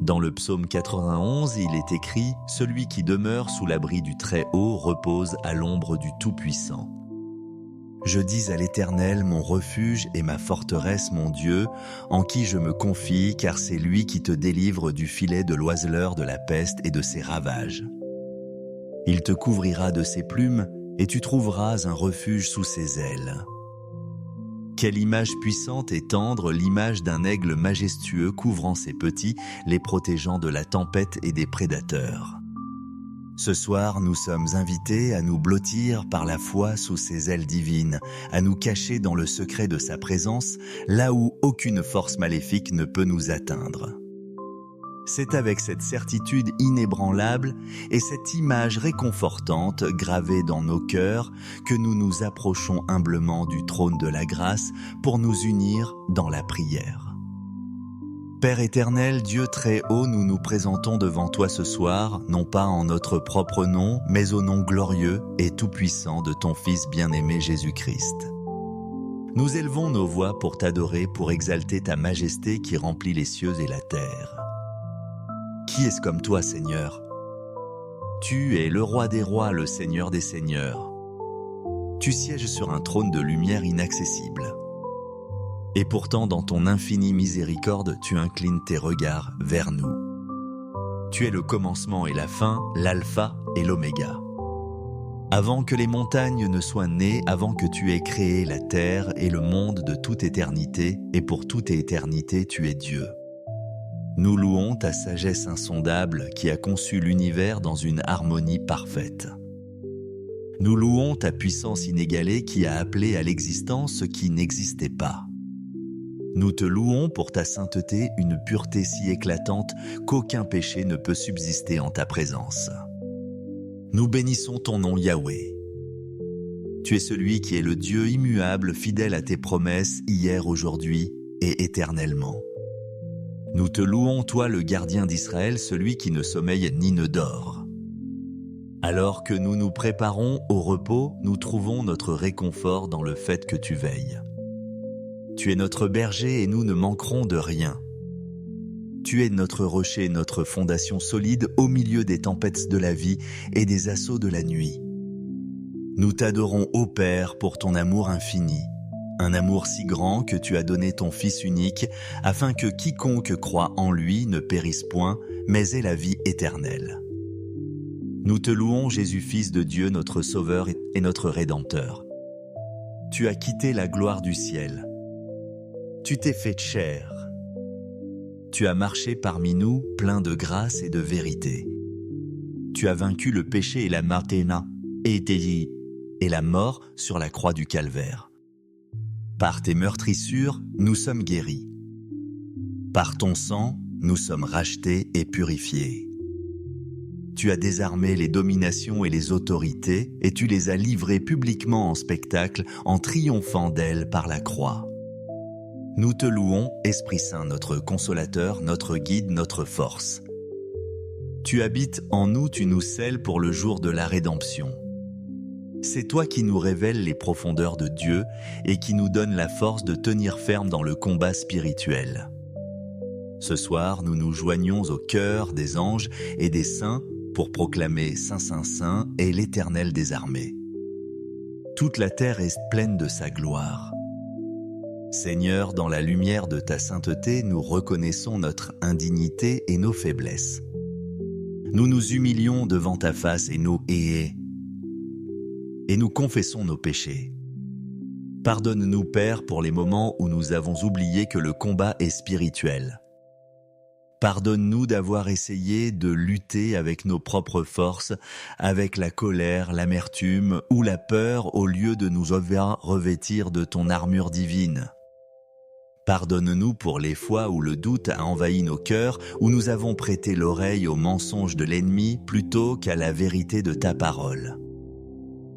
[SPEAKER 1] Dans le psaume 91, il est écrit « Celui qui demeure sous l'abri du Très-Haut repose à l'ombre du Tout-Puissant. Je dis à l'Éternel, mon refuge et ma forteresse, mon Dieu, en qui je me confie, car c'est lui qui te délivre du filet de l'oiseleur, de la peste et de ses ravages. Il te couvrira de ses plumes, et tu trouveras un refuge sous ses ailes. » Quelle image puissante et tendre, l'image d'un aigle majestueux couvrant ses petits, les protégeant de la tempête et des prédateurs. Ce soir, nous sommes invités à nous blottir par la foi sous ses ailes divines, à nous cacher dans le secret de sa présence, là où aucune force maléfique ne peut nous atteindre. C'est avec cette certitude inébranlable et cette image réconfortante gravée dans nos cœurs que nous nous approchons humblement du trône de la grâce pour nous unir dans la prière. Père éternel, Dieu très haut, nous nous présentons devant toi ce soir, non pas en notre propre nom, mais au nom glorieux et tout-puissant de ton Fils bien-aimé Jésus-Christ. Nous élevons nos voix pour t'adorer, pour exalter ta majesté qui remplit les cieux et la terre. Qui est-ce comme toi, Seigneur? Tu es le roi des rois, le Seigneur des seigneurs. Tu sièges sur un trône de lumière inaccessible. Et pourtant, dans ton infinie miséricorde, tu inclines tes regards vers nous. Tu es le commencement et la fin, l'alpha et l'oméga. Avant que les montagnes ne soient nées, avant que tu aies créé la terre et le monde de toute éternité, et pour toute éternité, tu es Dieu. Nous louons ta sagesse insondable qui a conçu l'univers dans une harmonie parfaite. Nous louons ta puissance inégalée qui a appelé à l'existence ce qui n'existait pas. Nous te louons pour ta sainteté, une pureté si éclatante qu'aucun péché ne peut subsister en ta présence. Nous bénissons ton nom Yahweh. Tu es celui qui est le Dieu immuable, fidèle à tes promesses hier, aujourd'hui et éternellement. Nous te louons, toi le gardien d'Israël, celui qui ne sommeille ni ne dort. Alors que nous nous préparons au repos, nous trouvons notre réconfort dans le fait que tu veilles. Tu es notre berger et nous ne manquerons de rien. Tu es notre rocher, notre fondation solide au milieu des tempêtes de la vie et des assauts de la nuit. Nous t'adorons, ô Père, pour ton amour infini, un amour si grand que tu as donné ton Fils unique, afin que quiconque croit en lui ne périsse point, mais ait la vie éternelle. Nous te louons, Jésus, Fils de Dieu, notre Sauveur et notre Rédempteur. Tu as quitté la gloire du ciel. Tu t'es fait chair. Tu as marché parmi nous, plein de grâce et de vérité. Tu as vaincu le péché et la marténa, et la mort sur la croix du calvaire. Par tes meurtrissures, nous sommes guéris. Par ton sang, nous sommes rachetés et purifiés. Tu as désarmé les dominations et les autorités, et tu les as livrées publiquement en spectacle, en triomphant d'elles par la croix. Nous te louons, Esprit Saint, notre consolateur, notre guide, notre force. Tu habites en nous, tu nous scelles pour le jour de la rédemption. C'est toi qui nous révèles les profondeurs de Dieu et qui nous donne la force de tenir ferme dans le combat spirituel. Ce soir, nous nous joignons au chœur des anges et des saints pour proclamer Saint, Saint, Saint est l'Éternel des armées. Toute la terre est pleine de sa gloire. Seigneur, dans la lumière de ta sainteté, nous reconnaissons notre indignité et nos faiblesses. Nous nous humilions devant ta face et nous confessons nos péchés. Pardonne-nous, Père, pour les moments où nous avons oublié que le combat est spirituel. Pardonne-nous d'avoir essayé de lutter avec nos propres forces, avec la colère, l'amertume ou la peur au lieu de nous revêtir de ton armure divine. Pardonne-nous pour les fois où le doute a envahi nos cœurs, où nous avons prêté l'oreille aux mensonges de l'ennemi plutôt qu'à la vérité de ta parole.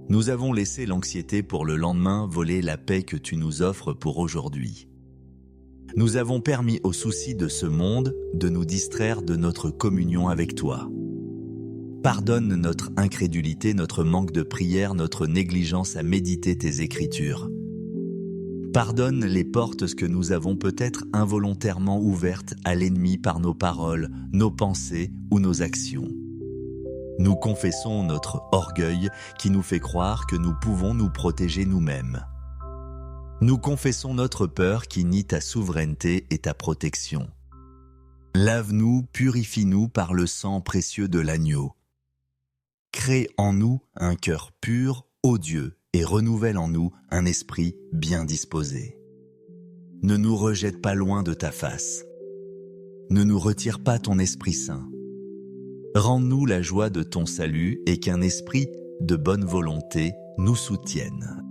[SPEAKER 1] Nous avons laissé l'anxiété pour le lendemain voler la paix que tu nous offres pour aujourd'hui. Nous avons permis aux soucis de ce monde de nous distraire de notre communion avec toi. Pardonne notre incrédulité, notre manque de prière, notre négligence à méditer tes Écritures. Pardonne les portes que nous avons peut-être involontairement ouvertes à l'ennemi par nos paroles, nos pensées ou nos actions. Nous confessons notre orgueil qui nous fait croire que nous pouvons nous protéger nous-mêmes. Nous confessons notre peur qui nie ta souveraineté et ta protection. Lave-nous, purifie-nous par le sang précieux de l'agneau. Crée en nous un cœur pur, ô Dieu, et renouvelle en nous un esprit bien disposé. Ne nous rejette pas loin de ta face. Ne nous retire pas ton Esprit Saint. Rends-nous la joie de ton salut et qu'un esprit de bonne volonté nous soutienne.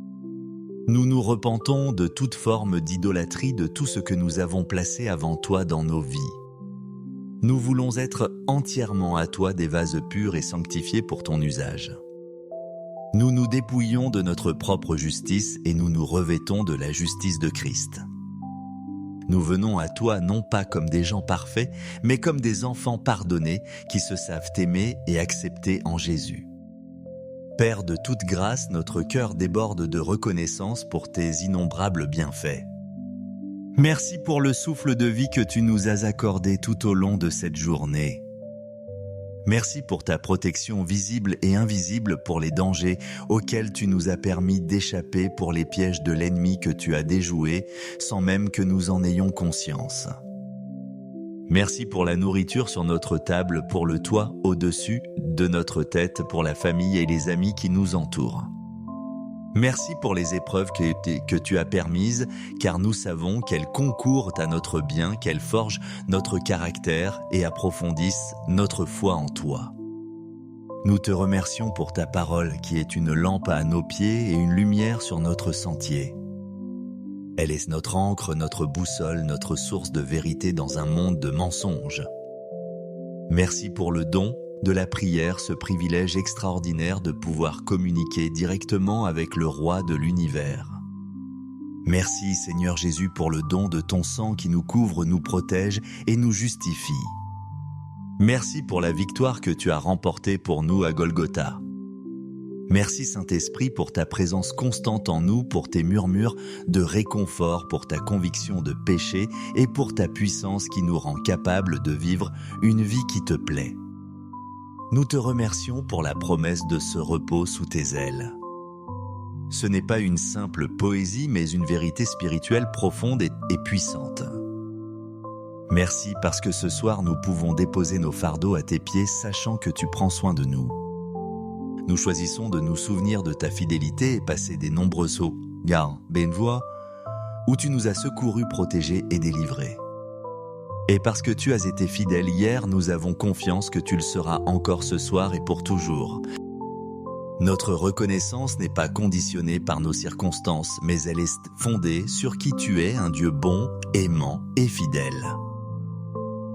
[SPEAKER 1] Nous nous repentons de toute forme d'idolâtrie, de tout ce que nous avons placé avant toi dans nos vies. Nous voulons être entièrement à toi des vases purs et sanctifiés pour ton usage. Nous nous dépouillons de notre propre justice et nous nous revêtons de la justice de Christ. Nous venons à toi non pas comme des gens parfaits, mais comme des enfants pardonnés qui se savent aimer et accepter en Jésus. Père de toute grâce, notre cœur déborde de reconnaissance pour tes innombrables bienfaits. Merci pour le souffle de vie que tu nous as accordé tout au long de cette journée. Merci pour ta protection visible et invisible pour les dangers auxquels tu nous as permis d'échapper, pour les pièges de l'ennemi que tu as déjoués sans même que nous en ayons conscience. Merci pour la nourriture sur notre table, pour le toit au-dessus de notre tête, pour la famille et les amis qui nous entourent. Merci pour les épreuves que tu as permises, car nous savons qu'elles concourent à notre bien, qu'elles forgent notre caractère et approfondissent notre foi en toi. Nous te remercions pour ta parole qui est une lampe à nos pieds et une lumière sur notre sentier. Elle est notre ancre, notre boussole, notre source de vérité dans un monde de mensonges. Merci pour le don de la prière, ce privilège extraordinaire de pouvoir communiquer directement avec le Roi de l'univers. Merci Seigneur Jésus pour le don de ton sang qui nous couvre, nous protège et nous justifie. Merci pour la victoire que tu as remportée pour nous à Golgotha. Merci Saint-Esprit pour ta présence constante en nous, pour tes murmures de réconfort, pour ta conviction de péché et pour ta puissance qui nous rend capables de vivre une vie qui te plaît. Nous te remercions pour la promesse de ce repos sous tes ailes. Ce n'est pas une simple poésie, mais une vérité spirituelle profonde et puissante. Merci parce que ce soir nous pouvons déposer nos fardeaux à tes pieds, sachant que tu prends soin de nous. Nous choisissons de nous souvenir de ta fidélité et passer des nombreux sauts, Gar, Benvoie, où tu nous as secourus, protégés et délivrés. Et parce que tu as été fidèle hier, nous avons confiance que tu le seras encore ce soir et pour toujours. Notre reconnaissance n'est pas conditionnée par nos circonstances, mais elle est fondée sur qui tu es, un Dieu bon, aimant et fidèle.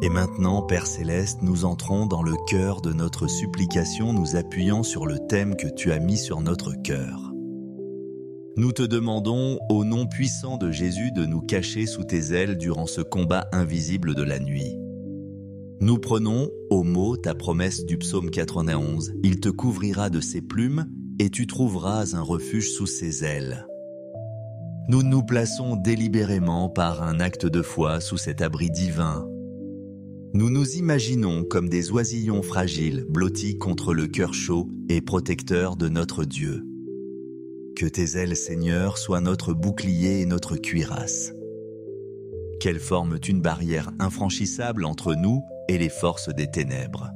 [SPEAKER 1] Et maintenant, Père Céleste, nous entrons dans le cœur de notre supplication, nous appuyant sur le thème que tu as mis sur notre cœur. Nous te demandons, au nom puissant de Jésus, de nous cacher sous tes ailes durant ce combat invisible de la nuit. Nous prenons au mot ta promesse du psaume 91. Il te couvrira de ses plumes et tu trouveras un refuge sous ses ailes. Nous nous plaçons délibérément par un acte de foi sous cet abri divin. Nous nous imaginons comme des oisillons fragiles blottis contre le cœur chaud et protecteur de notre Dieu. Que tes ailes, Seigneur, soient notre bouclier et notre cuirasse. Qu'elles forment une barrière infranchissable entre nous et les forces des ténèbres.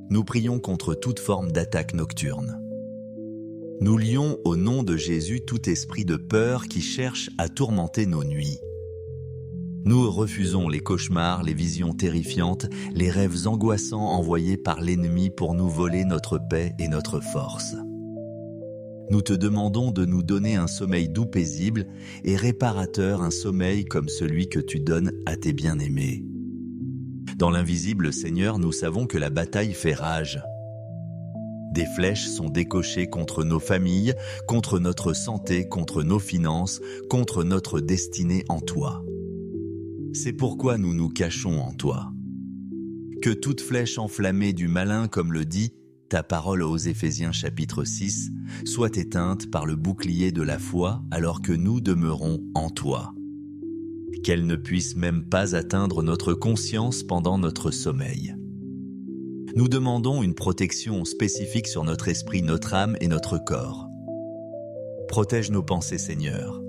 [SPEAKER 1] Nous prions contre toute forme d'attaque nocturne. Nous lions au nom de Jésus tout esprit de peur qui cherche à tourmenter nos nuits. Nous refusons les cauchemars, les visions terrifiantes, les rêves angoissants envoyés par l'ennemi pour nous voler notre paix et notre force. Nous te demandons de nous donner un sommeil doux, paisible et réparateur, un sommeil comme celui que tu donnes à tes bien-aimés. Dans l'invisible, Seigneur, nous savons que la bataille fait rage. Des flèches sont décochées contre nos familles, contre notre santé, contre nos finances, contre notre destinée en toi. C'est pourquoi nous nous cachons en toi. Que toute flèche enflammée du malin, comme le dit ta parole aux Éphésiens chapitre 6, soit éteinte par le bouclier de la foi alors que nous demeurons en toi. Qu'elle ne puisse même pas atteindre notre conscience pendant notre sommeil. Nous demandons une protection spécifique sur notre esprit, notre âme et notre corps. Protège nos pensées, Seigneur.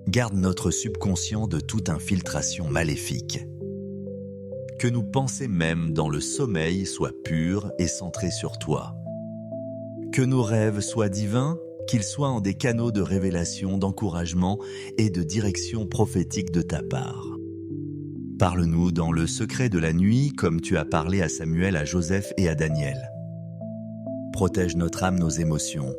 [SPEAKER 1] Garde notre subconscient de toute infiltration maléfique. Que nos pensées même dans le sommeil soient pures et centrées sur toi. Que nos rêves soient divins, qu'ils soient en des canaux de révélation, d'encouragement et de direction prophétique de ta part. Parle-nous dans le secret de la nuit, comme tu as parlé à Samuel, à Joseph et à Daniel. Protège notre âme, nos émotions.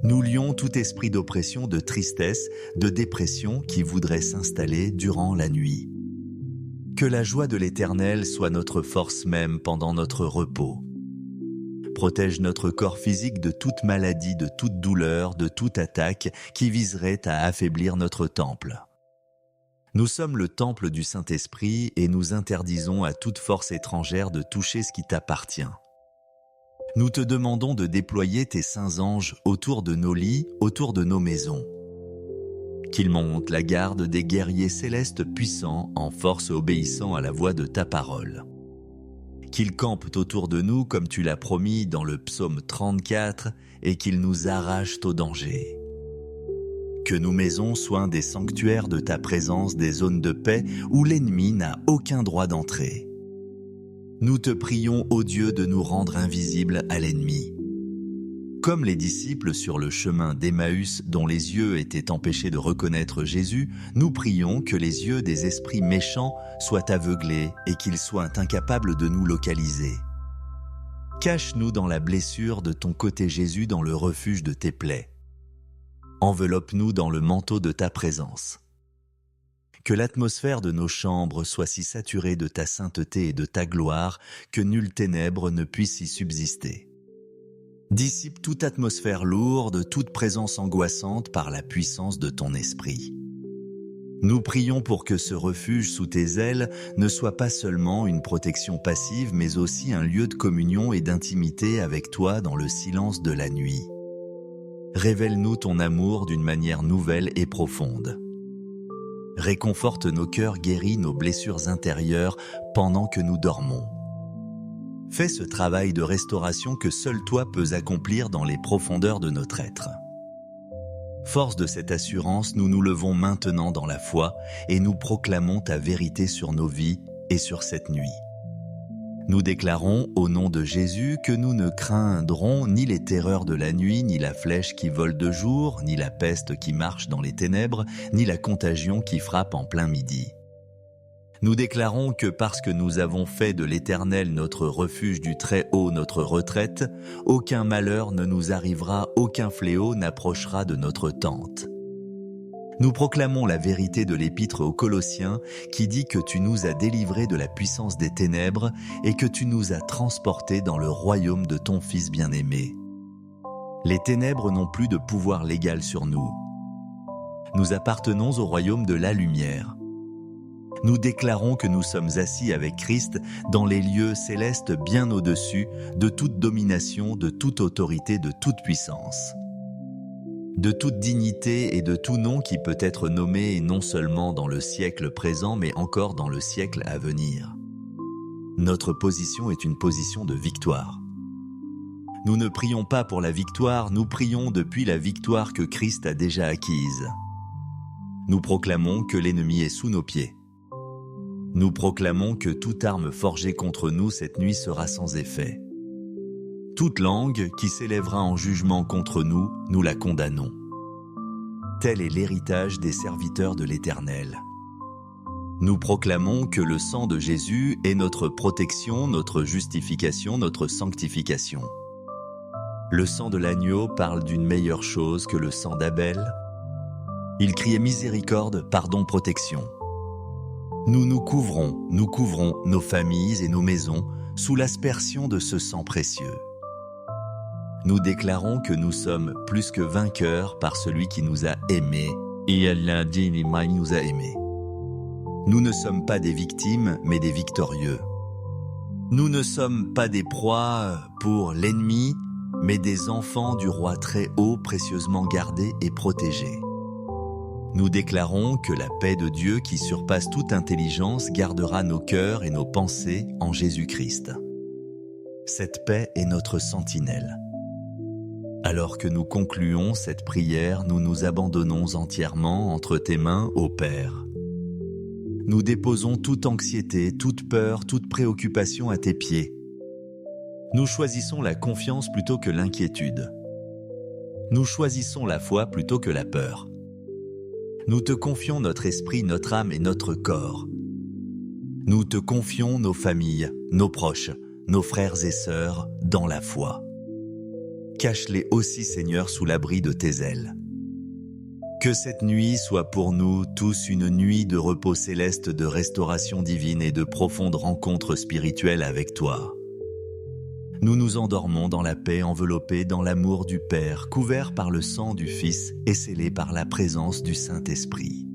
[SPEAKER 1] Nous lions tout esprit d'oppression, de tristesse, de dépression qui voudrait s'installer durant la nuit. Que la joie de l'Éternel soit notre force même pendant notre repos. Protège notre corps physique de toute maladie, de toute douleur, de toute attaque qui viserait à affaiblir notre temple. Nous sommes le temple du Saint-Esprit et nous interdisons à toute force étrangère de toucher ce qui t'appartient. Nous te demandons de déployer tes saints anges autour de nos lits, autour de nos maisons. Qu'ils montent la garde des guerriers célestes puissants en force obéissant à la voix de ta parole. Qu'ils campent autour de nous comme tu l'as promis dans le psaume 34 et qu'ils nous arrachent au danger. Que nos maisons soient des sanctuaires de ta présence, des zones de paix où l'ennemi n'a aucun droit d'entrer. Nous te prions, ô Dieu, de nous rendre invisibles à l'ennemi. Comme les disciples sur le chemin d'Emmaüs dont les yeux étaient empêchés de reconnaître Jésus, nous prions que les yeux des esprits méchants soient aveuglés et qu'ils soient incapables de nous localiser. Cache-nous dans la blessure de ton côté Jésus, dans le refuge de tes plaies. Enveloppe-nous dans le manteau de ta présence. Que l'atmosphère de nos chambres soit si saturée de ta sainteté et de ta gloire que nulle ténèbre ne puisse y subsister. Dissipe toute atmosphère lourde, toute présence angoissante par la puissance de ton esprit. Nous prions pour que ce refuge sous tes ailes ne soit pas seulement une protection passive, mais aussi un lieu de communion et d'intimité avec toi dans le silence de la nuit. Révèle-nous ton amour d'une manière nouvelle et profonde. Réconforte nos cœurs, guéris nos blessures intérieures pendant que nous dormons. Fais ce travail de restauration que seul toi peux accomplir dans les profondeurs de notre être. Force de cette assurance, nous nous levons maintenant dans la foi et nous proclamons ta vérité sur nos vies et sur cette nuit. Nous déclarons au nom de Jésus que nous ne craindrons ni les terreurs de la nuit, ni la flèche qui vole de jour, ni la peste qui marche dans les ténèbres, ni la contagion qui frappe en plein midi. Nous déclarons que parce que nous avons fait de l'Éternel notre refuge du Très-Haut, notre retraite, aucun malheur ne nous arrivera, aucun fléau n'approchera de notre tente. Nous proclamons la vérité de l'Épître aux Colossiens qui dit que tu nous as délivrés de la puissance des ténèbres et que tu nous as transportés dans le royaume de ton Fils bien-aimé. Les ténèbres n'ont plus de pouvoir légal sur nous. Nous appartenons au royaume de la lumière. Nous déclarons que nous sommes assis avec Christ dans les lieux célestes bien au-dessus de toute domination, de toute autorité, de toute puissance, de toute dignité et de tout nom qui peut être nommé non seulement dans le siècle présent mais encore dans le siècle à venir. Notre position est une position de victoire. Nous ne prions pas pour la victoire, nous prions depuis la victoire que Christ a déjà acquise. Nous proclamons que l'ennemi est sous nos pieds. Nous proclamons que toute arme forgée contre nous cette nuit sera sans effet. Toute langue qui s'élèvera en jugement contre nous, nous la condamnons. Tel est l'héritage des serviteurs de l'Éternel. Nous proclamons que le sang de Jésus est notre protection, notre justification, notre sanctification. Le sang de l'agneau parle d'une meilleure chose que le sang d'Abel. Il criait miséricorde, pardon, protection. Nous nous couvrons nos familles et nos maisons sous l'aspersion de ce sang précieux. Nous déclarons que nous sommes plus que vainqueurs par celui qui nous a aimés, et Allah dit il nous a aimés. Nous ne sommes pas des victimes, mais des victorieux. Nous ne sommes pas des proies pour l'ennemi, mais des enfants du roi très haut, précieusement gardés et protégés. Nous déclarons que la paix de Dieu qui surpasse toute intelligence gardera nos cœurs et nos pensées en Jésus-Christ. Cette paix est notre sentinelle. Alors que nous concluons cette prière, nous nous abandonnons entièrement entre tes mains, ô Père. Nous déposons toute anxiété, toute peur, toute préoccupation à tes pieds. Nous choisissons la confiance plutôt que l'inquiétude. Nous choisissons la foi plutôt que la peur. Nous te confions notre esprit, notre âme et notre corps. Nous te confions nos familles, nos proches, nos frères et sœurs dans la foi. Cache-les aussi, Seigneur, sous l'abri de tes ailes. Que cette nuit soit pour nous tous une nuit de repos céleste, de restauration divine et de profonde rencontre spirituelle avec toi. Nous nous endormons dans la paix, enveloppés dans l'amour du Père, couverts par le sang du Fils et scellés par la présence du Saint-Esprit.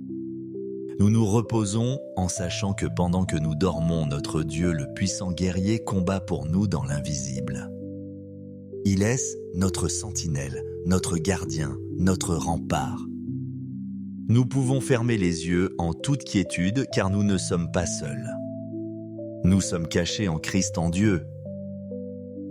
[SPEAKER 1] Nous nous reposons en sachant que pendant que nous dormons, notre Dieu, le puissant guerrier, combat pour nous dans l'invisible. Il est notre sentinelle, notre gardien, notre rempart. Nous pouvons fermer les yeux en toute quiétude car nous ne sommes pas seuls. Nous sommes cachés en Christ en Dieu.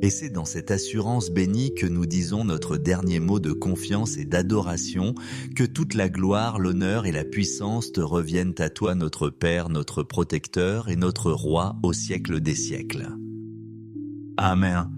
[SPEAKER 1] Et c'est dans cette assurance bénie que nous disons notre dernier mot de confiance et d'adoration, que toute la gloire, l'honneur et la puissance te reviennent à toi, notre Père, notre protecteur et notre Roi au siècle des siècles. Amen.